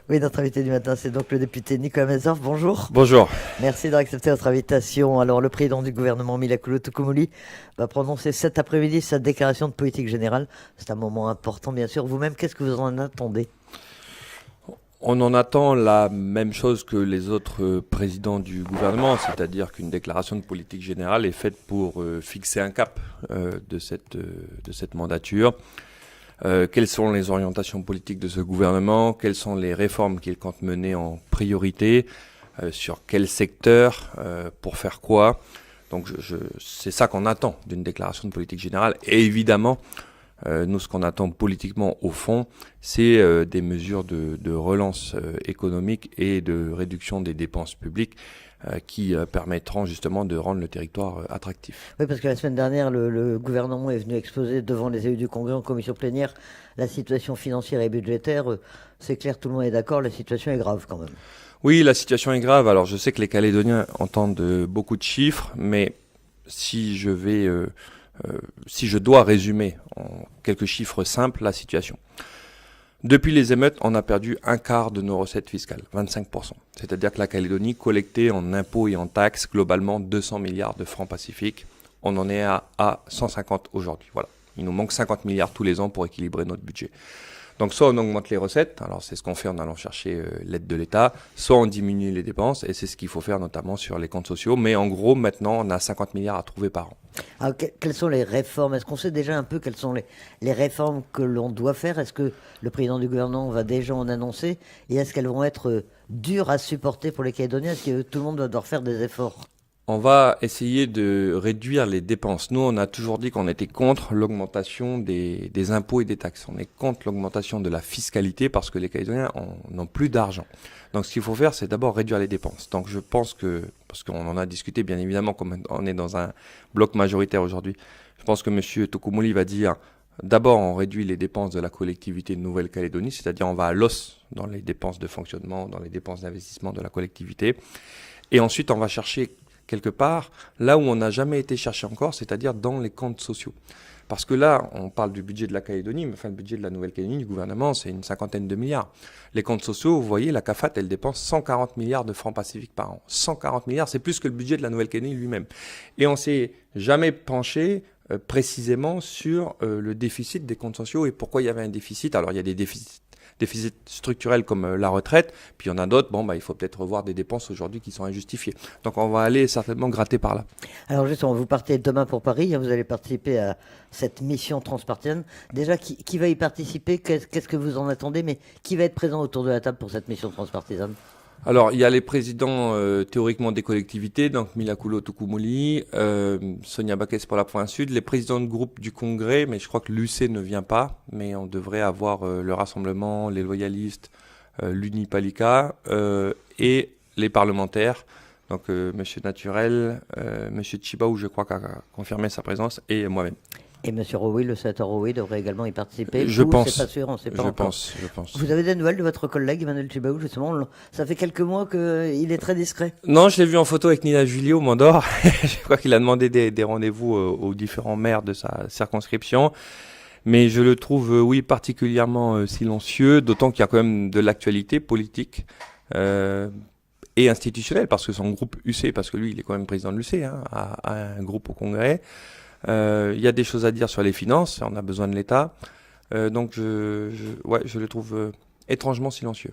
Oui, notre invité du matin, c'est donc le député Nicolas Mazorf. Bonjour. Bonjour. Merci d'avoir accepté notre invitation. Alors, le président du gouvernement, Mila Tukumuli, va prononcer cet après-midi sa déclaration de politique générale. C'est un moment important, bien sûr. Vous-même, qu'est-ce que vous en attendez? On en attend la même chose que les autres présidents du gouvernement, c'est-à-dire qu'une déclaration de politique générale est faite pour fixer un cap de cette mandature. Quelles sont les orientations politiques de ce gouvernement? Quelles sont les réformes qu'il compte mener en priorité? Sur quel secteur? Pour faire quoi? Donc c'est ça qu'on attend d'une déclaration de politique générale. Et évidemment, nous, ce qu'on attend politiquement au fond, c'est des mesures de relance économique et de réduction des dépenses publiques qui permettront justement de rendre le territoire attractif. Oui, parce que la semaine dernière, le gouvernement est venu exposer devant les élus du Congrès en commission plénière la situation financière et budgétaire. C'est clair, tout le monde est d'accord, la situation est grave quand même. Oui, la situation est grave. Alors, je sais que les Calédoniens entendent beaucoup de chiffres, mais si je dois résumer en quelques chiffres simples la situation. Depuis les émeutes, on a perdu un quart de nos recettes fiscales, 25%. C'est-à-dire que la Calédonie collectait en impôts et en taxes globalement 200 milliards de francs pacifiques. On en est à 150 aujourd'hui. Voilà. Il nous manque 50 milliards tous les ans pour équilibrer notre budget. Donc soit on augmente les recettes, alors c'est ce qu'on fait en allant chercher l'aide de l'État, soit on diminue les dépenses, et c'est ce qu'il faut faire notamment sur les comptes sociaux. Mais en gros, maintenant, on a 50 milliards à trouver par an. Alors, quelles sont les réformes? Est-ce qu'on sait déjà un peu quelles sont les réformes que l'on doit faire? Est-ce que le président du gouvernement va déjà en annoncer? Et est-ce qu'elles vont être dures à supporter pour les Calédoniens? Est-ce que tout le monde va devoir faire des efforts? On va essayer de réduire les dépenses. Nous, on a toujours dit qu'on était contre l'augmentation des impôts et des taxes. On est contre l'augmentation de la fiscalité parce que les Calédoniens n'ont plus d'argent. Donc, ce qu'il faut faire, c'est d'abord réduire les dépenses. Donc, je pense que, parce qu'on en a discuté, bien évidemment, comme on est dans un bloc majoritaire aujourd'hui, je pense que M. Tukumuli va dire, d'abord, on réduit les dépenses de la collectivité de Nouvelle-Calédonie, c'est-à-dire on va à l'os dans les dépenses de fonctionnement, dans les dépenses d'investissement de la collectivité. Et ensuite, on va chercher quelque part, là où on n'a jamais été chercher encore, c'est-à-dire dans les comptes sociaux. Parce que là, on parle du budget de la Calédonie, mais enfin le budget de la Nouvelle-Calédonie, du gouvernement, c'est une cinquantaine de milliards. Les comptes sociaux, vous voyez, la CAFAT, elle dépense 140 milliards de francs pacifiques par an. 140 milliards, c'est plus que le budget de la Nouvelle-Calédonie lui-même. Et on s'est jamais penché précisément sur le déficit des comptes sociaux et pourquoi il y avait un déficit. Alors il y a des déficits structurels comme la retraite, puis il y en a d'autres, il faut peut-être revoir des dépenses aujourd'hui qui sont injustifiées. Donc on va aller certainement gratter par là. Alors justement, vous partez demain pour Paris, vous allez participer à cette mission transpartisane. Déjà, qui va y participer? Qu'est-ce que vous en attendez? Mais qui va être présent autour de la table pour cette mission transpartisane? Alors, il y a les présidents théoriquement des collectivités, donc Mila Tukumuli, Sonia Bakes pour la Province Sud, les présidents de groupe du Congrès, mais je crois que l'UC ne vient pas, mais on devrait avoir le Rassemblement, les loyalistes, l'Unipalika et les parlementaires, donc Monsieur Naturel, Monsieur Chibaou, je crois, qui a confirmé sa présence, et moi-même. Et M. Rowe, le sénateur Rowe, devrait également y participer. Je pense. C'est pas sûr, on ne sait pas je encore. pense. Vous avez des nouvelles de votre collègue Emmanuel Chibaou, justement? Ça fait quelques mois qu'il est très discret. Non, je l'ai vu en photo avec Nina Julier au Mandor. Je crois qu'il a demandé des rendez-vous aux différents maires de sa circonscription. Mais je le trouve, oui, particulièrement silencieux, d'autant qu'il y a quand même de l'actualité politique et institutionnelle, parce que son groupe UC, parce que lui, il est quand même président de l'UC, a un groupe au Congrès. Il y a des choses à dire sur les finances, on a besoin de l'État. Donc je le trouve étrangement silencieux.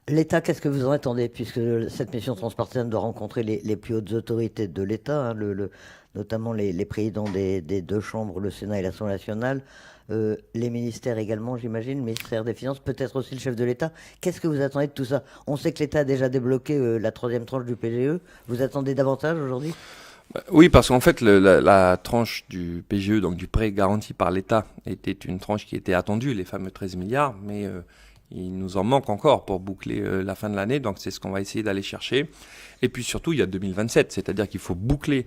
L'État, qu'est-ce que vous en attendez? Puisque cette mission transpartisane doit rencontrer les plus hautes autorités de l'État, notamment les présidents des deux chambres, le Sénat et l'Assemblée nationale, les ministères également, j'imagine, le ministère des Finances, peut-être aussi le chef de l'État. Qu'est-ce que vous attendez de tout ça? On sait que l'État a déjà débloqué la troisième tranche du PGE. Vous attendez davantage aujourd'hui? Oui, parce qu'en fait, la tranche du PGE, donc du prêt garanti par l'État, était une tranche qui était attendue, les fameux 13 milliards, mais il nous en manque encore pour boucler la fin de l'année, donc c'est ce qu'on va essayer d'aller chercher. Et puis surtout, il y a 2027, c'est-à-dire qu'il faut boucler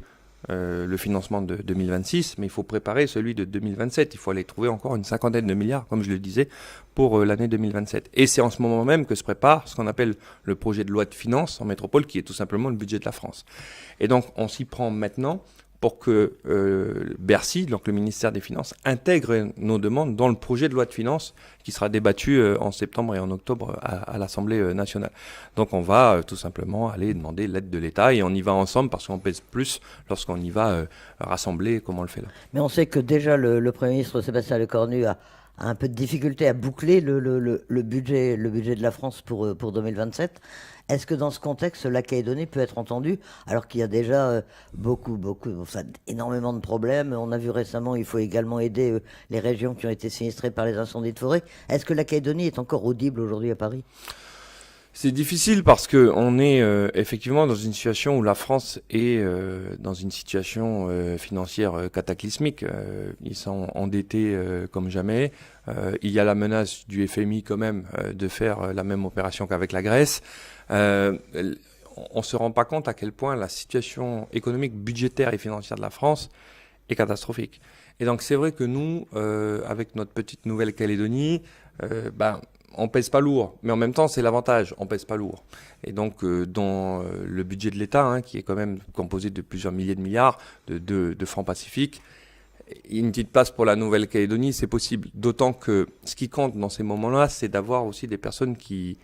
le financement de 2026, mais il faut préparer celui de 2027. Il faut aller trouver encore une cinquantaine de milliards, comme je le disais, pour l'année 2027. Et c'est en ce moment même que se prépare ce qu'on appelle le projet de loi de finances en métropole, qui est tout simplement le budget de la France. Et donc, on s'y prend maintenant pour que Bercy, donc le ministère des Finances, intègre nos demandes dans le projet de loi de finances qui sera débattu en septembre et en octobre à l'Assemblée nationale. Donc on va tout simplement aller demander l'aide de l'État et on y va ensemble parce qu'on pèse plus lorsqu'on y va rassembler comme on le fait là. Mais on sait que déjà le Premier ministre Sébastien Lecornu a un peu de difficulté à boucler le budget de la France pour 2027. Est-ce que dans ce contexte, la Calédonie peut être entendue, alors qu'il y a déjà énormément de problèmes? On a vu récemment, il faut également aider les régions qui ont été sinistrées par les incendies de forêt. Est-ce que la Calédonie est encore audible aujourd'hui à Paris? C'est difficile parce que on est effectivement dans une situation où la France est dans une situation financière cataclysmique. Ils sont endettés comme jamais. Il y a la menace du FMI quand même de faire la même opération qu'avec la Grèce. On se rend pas compte à quel point la situation économique, budgétaire et financière de la France est catastrophique. Et donc c'est vrai que nous, avec notre petite Nouvelle-Calédonie, on pèse pas lourd, mais en même temps c'est l'avantage, on pèse pas lourd. Et donc dans le budget de l'État, qui est quand même composé de plusieurs milliers de milliards de francs pacifiques, une petite place pour la Nouvelle-Calédonie, c'est possible. D'autant que ce qui compte dans ces moments-là, c'est d'avoir aussi des personnes qui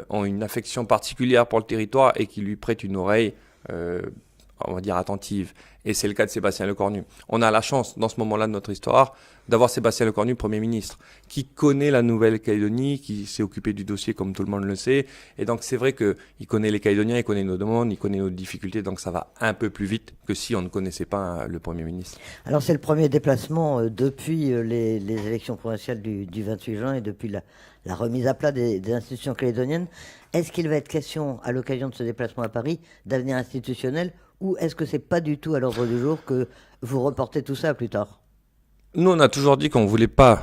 ont une affection particulière pour le territoire et qui lui prêtent une oreille, on va dire, attentive. Et c'est le cas de Sébastien Lecornu. On a la chance, dans ce moment-là de notre histoire, d'avoir Sébastien Lecornu Premier ministre, qui connaît la Nouvelle-Calédonie, qui s'est occupé du dossier comme tout le monde le sait. Et donc c'est vrai qu'il connaît les Calédoniens, il connaît nos demandes, il connaît nos difficultés, donc ça va un peu plus vite que si on ne connaissait pas le Premier ministre. Alors c'est le premier déplacement depuis les élections provinciales du 28 juin et depuis la remise à plat des institutions calédoniennes. Est-ce qu'il va être question, à l'occasion de ce déplacement à Paris, d'avenir institutionnel, ou est-ce que c'est pas du tout à l'ordre du jour que vous reportez tout ça à plus tard? Nous, on a toujours dit qu'on ne voulait pas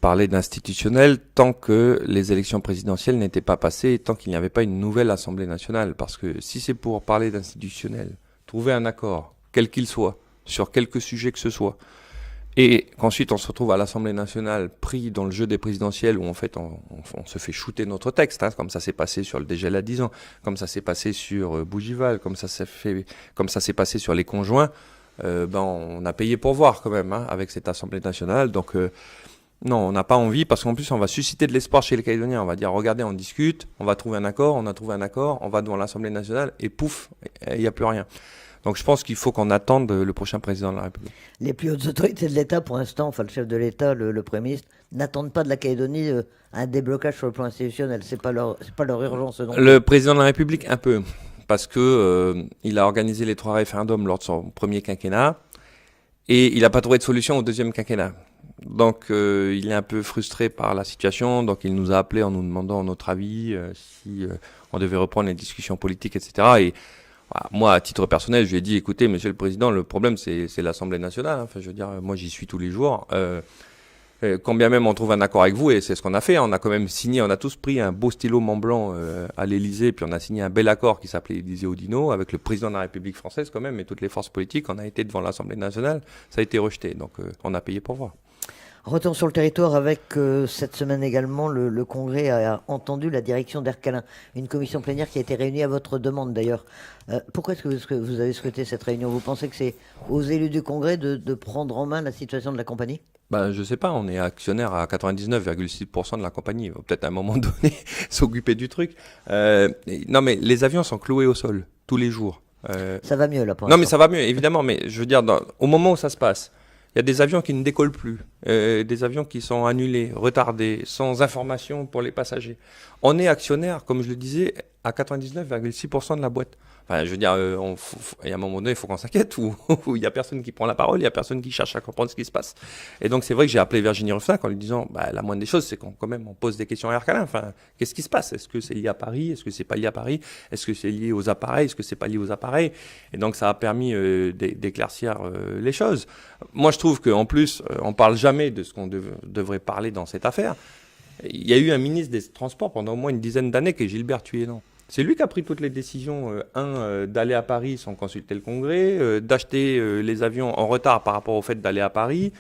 parler d'institutionnel tant que les élections présidentielles n'étaient pas passées, tant qu'il n'y avait pas une nouvelle Assemblée nationale. Parce que si c'est pour parler d'institutionnel, trouver un accord, quel qu'il soit, sur quelque sujet que ce soit, et qu'ensuite on se retrouve à l'Assemblée nationale pris dans le jeu des présidentielles où en fait on se fait shooter notre texte, comme ça s'est passé sur le dégel à 10 ans, comme ça s'est passé sur Bougival, comme ça s'est passé sur les conjoints, on a payé pour voir quand même avec cette Assemblée nationale. Donc non, on n'a pas envie parce qu'en plus on va susciter de l'espoir chez les Calédoniens. On va dire regardez, on discute, on va trouver un accord, on a trouvé un accord, on va devant l'Assemblée nationale et pouf, il n'y a plus rien. Donc je pense qu'il faut qu'on attende le prochain président de la République. Les plus hautes autorités de l'État, pour l'instant, enfin le chef de l'État, le Premier ministre, n'attendent pas de la Calédonie un déblocage sur le plan institutionnel. C'est pas leur urgence. Non. Le président de la République, un peu, parce que il a organisé les 3 référendums lors de son premier quinquennat et il n'a pas trouvé de solution au deuxième quinquennat. Donc il est un peu frustré par la situation, donc il nous a appelés en nous demandant notre avis, si on devait reprendre les discussions politiques, etc. Et moi, à titre personnel, je lui ai dit, écoutez, monsieur le président, le problème, c'est l'Assemblée nationale. Enfin, je veux dire, moi, j'y suis tous les jours. Quand bien même on trouve un accord avec vous, et c'est ce qu'on a fait, on a quand même signé, on a tous pris un beau stylo Mont-Blanc à l'Élysée, puis on a signé un bel accord qui s'appelait Élysée-Oudinot, avec le président de la République française quand même, et toutes les forces politiques. On a été devant l'Assemblée nationale, ça a été rejeté. Donc, on a payé pour voir. Retour sur le territoire avec cette semaine également, le Congrès a entendu la direction d'Ercalin, une commission plénière qui a été réunie à votre demande d'ailleurs. Pourquoi est-ce que vous avez souhaité cette réunion? Vous pensez que c'est aux élus du Congrès de prendre en main la situation de la compagnie? Je sais pas, on est actionnaire à 99,6% de la compagnie. Il va peut-être à un moment donné s'occuper du truc. Non mais les avions sont cloués au sol, tous les jours. Ça va mieux là pour l'instant. Non mais ça va mieux, évidemment, mais je veux dire, au moment où ça se passe, il y a des avions qui ne décollent plus, des avions qui sont annulés, retardés, sans information pour les passagers. On est actionnaire, comme je le disais, à 99,6% de la boîte. Enfin, je veux dire, il y a un moment donné, il faut qu'on s'inquiète, où il n'y a personne qui prend la parole, il n'y a personne qui cherche à comprendre ce qui se passe. Et donc, c'est vrai que j'ai appelé Virginie Ruffin en lui disant, la moindre des choses, c'est qu'on pose des questions à Ercalin. Enfin, qu'est-ce qui se passe? Est-ce que c'est lié à Paris? Est-ce que c'est pas lié à Paris? Est-ce que c'est lié aux appareils? Est-ce que c'est pas lié aux appareils? Et donc, ça a permis d'éclaircir les choses. Moi, je trouve qu'en plus, on parle jamais de ce qu'on devrait parler dans cette affaire. Il y a eu un ministre des Transports pendant au moins une dizaine d'années qui est Gilbert Thuénan. C'est lui qui a pris toutes les décisions, d'aller à Paris sans consulter le Congrès, d'acheter les avions en retard par rapport au fait d'aller à Paris,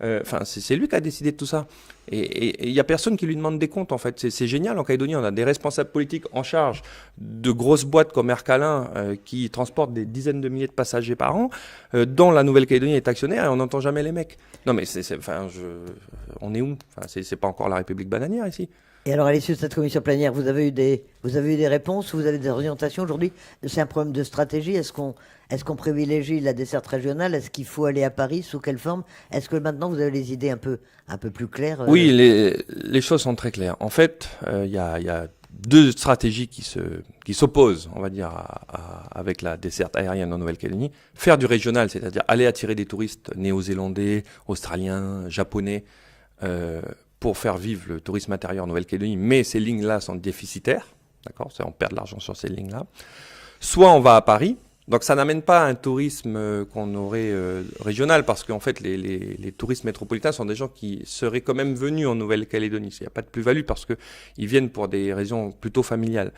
Enfin, c'est lui qui a décidé de tout ça. Et il n'y a personne qui lui demande des comptes, en fait. C'est génial, en Calédonie, on a des responsables politiques en charge de grosses boîtes comme Air Calin qui transportent des dizaines de milliers de passagers par an, dont la Nouvelle-Calédonie est actionnaire et on n'entend jamais les mecs. Non, mais on est où? Enfin, c'est pas encore la République bananière, ici. Et alors, à l'issue de cette commission plénière, vous avez eu des réponses, vous avez des orientations aujourd'hui? C'est un problème de stratégie. Est-ce qu'on privilégie la desserte régionale? Est-ce qu'il faut aller à Paris? Sous quelle forme? Est-ce que maintenant vous avez les idées un peu plus claires? Oui, les choses sont très claires. En fait, il y a deux stratégies qui s'opposent, on va dire, avec la desserte aérienne en Nouvelle-Calédonie. Faire du régional, c'est-à-dire aller attirer des touristes néo-zélandais, australiens, japonais, pour faire vivre le tourisme intérieur en Nouvelle-Calédonie, mais ces lignes-là sont déficitaires, d'accord, on perd de l'argent sur ces lignes-là. Soit on va à Paris, donc ça n'amène pas un tourisme qu'on aurait régional, parce qu'en fait les touristes métropolitains sont des gens qui seraient quand même venus en Nouvelle-Calédonie. Il n'y a pas de plus-value parce qu'ils viennent pour des raisons plutôt familiales.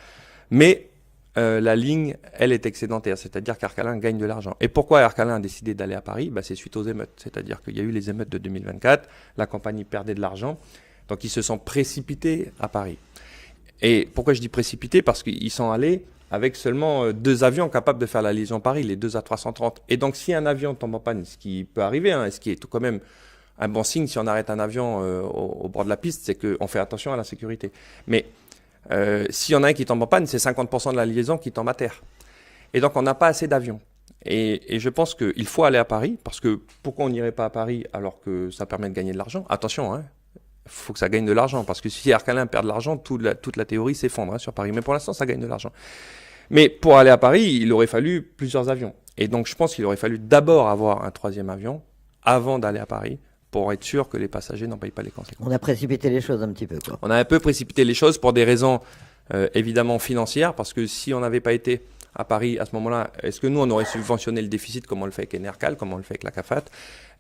Mais la ligne, elle est excédentaire, c'est-à-dire qu'Air Calin gagne de l'argent. Et pourquoi Air Calin a décidé d'aller à Paris? C'est suite aux émeutes, c'est-à-dire qu'il y a eu les émeutes de 2024, la compagnie perdait de l'argent, donc ils se sont précipités à Paris. Et pourquoi je dis précipités? Parce qu'ils sont allés avec seulement 2 avions capables de faire la liaison Paris, les 2 A330. Et donc si un avion tombe en panne, ce qui peut arriver, ce qui est tout quand même un bon signe si on arrête un avion au bord de la piste, c'est qu'on fait attention à la sécurité. Mais s'il y en a un qui tombe en panne, c'est 50% de la liaison qui tombe à terre. Et donc, on n'a pas assez d'avions. Et je pense qu'il faut aller à Paris, parce que pourquoi on n'irait pas à Paris alors que ça permet de gagner de l'argent? Attention, il faut que ça gagne de l'argent, parce que si Air Calin perd de l'argent, toute la théorie s'effondre sur Paris. Mais pour l'instant, ça gagne de l'argent. Mais pour aller à Paris, il aurait fallu plusieurs avions. Et donc, je pense qu'il aurait fallu d'abord avoir un 3e avion avant d'aller à Paris, pour être sûr que les passagers n'en payent pas les conséquences. On a précipité les choses un petit peu, quoi. On a un peu précipité les choses pour des raisons évidemment financières, parce que si on n'avait pas été à Paris à ce moment-là, est-ce que nous, on aurait subventionné le déficit comme on le fait avec Enercal, comme on le fait avec la CAFAT?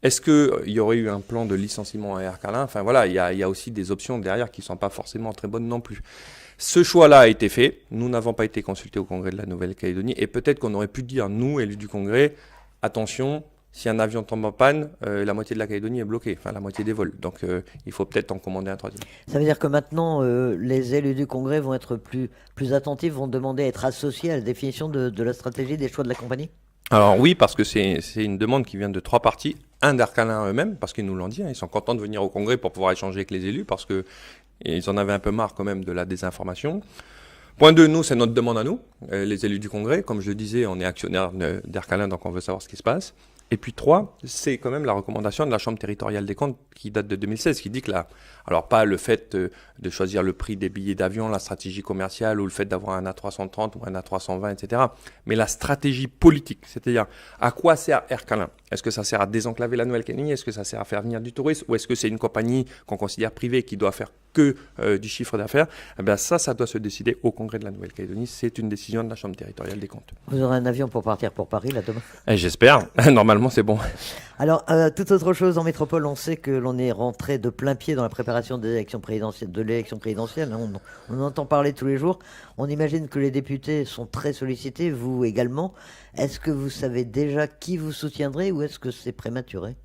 Est-ce qu'il y aurait eu un plan de licenciement à Air Calin? Enfin voilà, il y a aussi des options derrière qui ne sont pas forcément très bonnes non plus. Ce choix-là a été fait. Nous n'avons pas été consultés au Congrès de la Nouvelle-Calédonie, et peut-être qu'on aurait pu dire, nous, élus du Congrès, attention, si un avion tombe en panne, la moitié de la Calédonie est bloquée, enfin la moitié des vols. Donc il faut peut-être en commander un 3e. Ça veut dire que maintenant, les élus du Congrès vont être plus attentifs, vont demander à être associés à la définition de la stratégie des choix de la compagnie? Alors oui, parce que c'est une demande qui vient de 3 partis. Un d'Air Calin eux-mêmes, parce qu'ils nous l'ont dit, ils sont contents de venir au Congrès pour pouvoir échanger avec les élus, parce qu'ils en avaient un peu marre quand même de la désinformation. Point 2, nous, c'est notre demande à nous, les élus du Congrès. Comme je le disais, on est actionnaire d'Air Calin, donc on veut savoir ce qui se passe. Et puis 3, c'est quand même la recommandation de la Chambre territoriale des comptes qui date de 2016, qui dit que alors pas le fait de choisir le prix des billets d'avion, la stratégie commerciale ou le fait d'avoir un A330 ou un A320, etc. Mais la stratégie politique, c'est-à-dire à quoi sert Air Calin? Est-ce que ça sert à désenclaver la Nouvelle-Calédonie? Est-ce que ça sert à faire venir du tourisme? Ou est-ce que c'est une compagnie qu'on considère privée qui doit faire que du chiffre d'affaires? Eh bien ça doit se décider au Congrès de la Nouvelle-Calédonie. C'est une décision de la Chambre territoriale des comptes. Vous aurez un avion pour partir pour Paris, là, demain? J'espère. Normalement, c'est bon. Alors, toute autre chose, en métropole, on sait que l'on est rentré de plein pied dans la préparation de l'élection présidentielle. On entend parler tous les jours. On imagine que les députés sont très sollicités, vous également. Est-ce que vous savez déjà qui vous soutiendrez ou est-ce que c'est prématuré?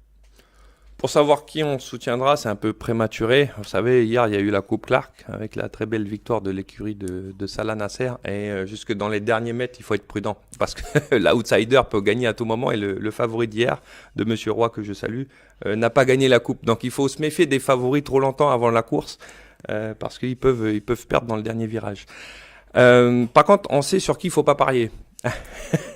Pour savoir qui on soutiendra, c'est un peu prématuré. Vous savez, hier, il y a eu la Coupe Clark avec la très belle victoire de l'écurie de Salah Nasser. Et jusque dans les derniers mètres, il faut être prudent. Parce que l'outsider peut gagner à tout moment. Et le favori d'hier, de Monsieur Roy, que je salue, n'a pas gagné la Coupe. Donc il faut se méfier des favoris trop longtemps avant la course. Parce qu'ils peuvent perdre dans le dernier virage. Par contre, on sait sur qui il ne faut pas parier.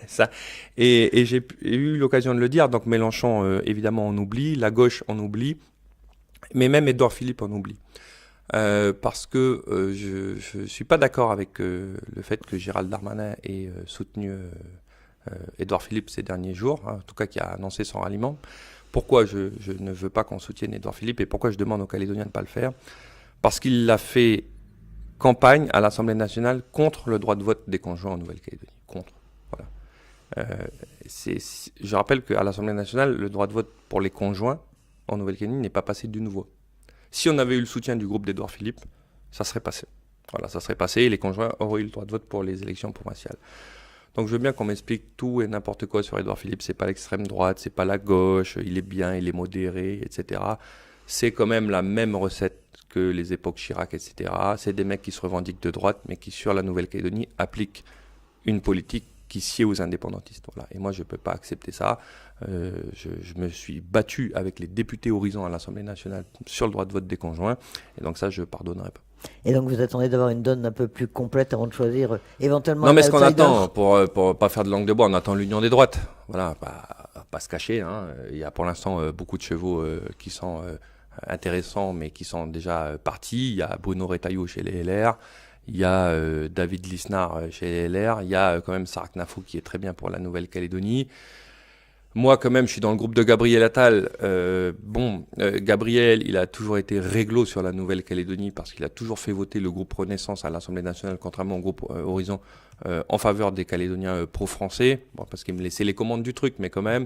Ça. Et j'ai eu l'occasion de le dire, donc Mélenchon, évidemment, on oublie, la gauche, on oublie, mais même Édouard Philippe, on oublie. Parce que je ne suis pas d'accord avec le fait que Gérald Darmanin ait soutenu Édouard Philippe ces derniers jours, en tout cas qui a annoncé son ralliement. Pourquoi je ne veux pas qu'on soutienne Édouard Philippe et pourquoi je demande aux Calédoniens de ne pas le faire? Parce qu'il a fait campagne à l'Assemblée nationale contre le droit de vote des conjoints en Nouvelle-Calédonie. Contre. Voilà. Je rappelle qu'à l'Assemblée nationale, le droit de vote pour les conjoints en Nouvelle-Calédonie n'est pas passé d'une voix. Si on avait eu le soutien du groupe d'Édouard Philippe, ça serait passé. Voilà, ça serait passé et les conjoints auraient eu le droit de vote pour les élections provinciales. Donc je veux bien qu'on m'explique tout et n'importe quoi sur Édouard Philippe. C'est pas l'extrême droite, c'est pas la gauche, il est bien, il est modéré, etc. C'est quand même la même recette que les époques Chirac, etc. C'est des mecs qui se revendiquent de droite, mais qui sur la Nouvelle-Calédonie appliquent une politique qui sied aux indépendantistes. Voilà. Et moi, je ne peux pas accepter ça. Je me suis battu avec les députés Horizon à l'Assemblée nationale sur le droit de vote des conjoints. Et donc ça, je ne pardonnerai pas. Et donc vous attendez d'avoir une donne un peu plus complète avant de choisir éventuellement Non, mais un ce qu'on outsider. attend, pour pas faire de langue de bois, on attend l'union des droites. Voilà, pas se cacher. Hein. Il y a pour l'instant beaucoup de chevaux qui sont intéressants, mais qui sont déjà partis. Il y a Bruno Retailleau chez les LR. Il y a David Lisnard chez les LR. Il y a quand même Sarak Nafou qui est très bien pour la Nouvelle-Calédonie. Moi, quand même, je suis dans le groupe de Gabriel Attal. Gabriel, il a toujours été réglo sur la Nouvelle-Calédonie parce qu'il a toujours fait voter le groupe Renaissance à l'Assemblée nationale, contrairement au groupe Horizon, en faveur des Calédoniens pro-français. Bon, parce qu'il me laissait les commandes du truc, mais quand même.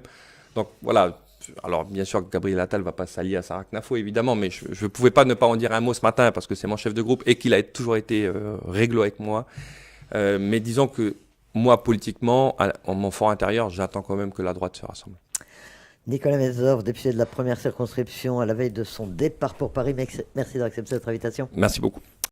Donc voilà. Alors, bien sûr, Gabriel Attal va pas s'allier à Sarak Nafou, évidemment, mais je ne pouvais pas ne pas en dire un mot ce matin parce que c'est mon chef de groupe et qu'il a toujours été réglo avec moi. Mais disons que moi, politiquement, en mon fort intérieur, j'attends quand même que la droite se rassemble. Nicolas Mézorf, député de la première circonscription à la veille de son départ pour Paris. Merci d'avoir accepté notre invitation. Merci beaucoup.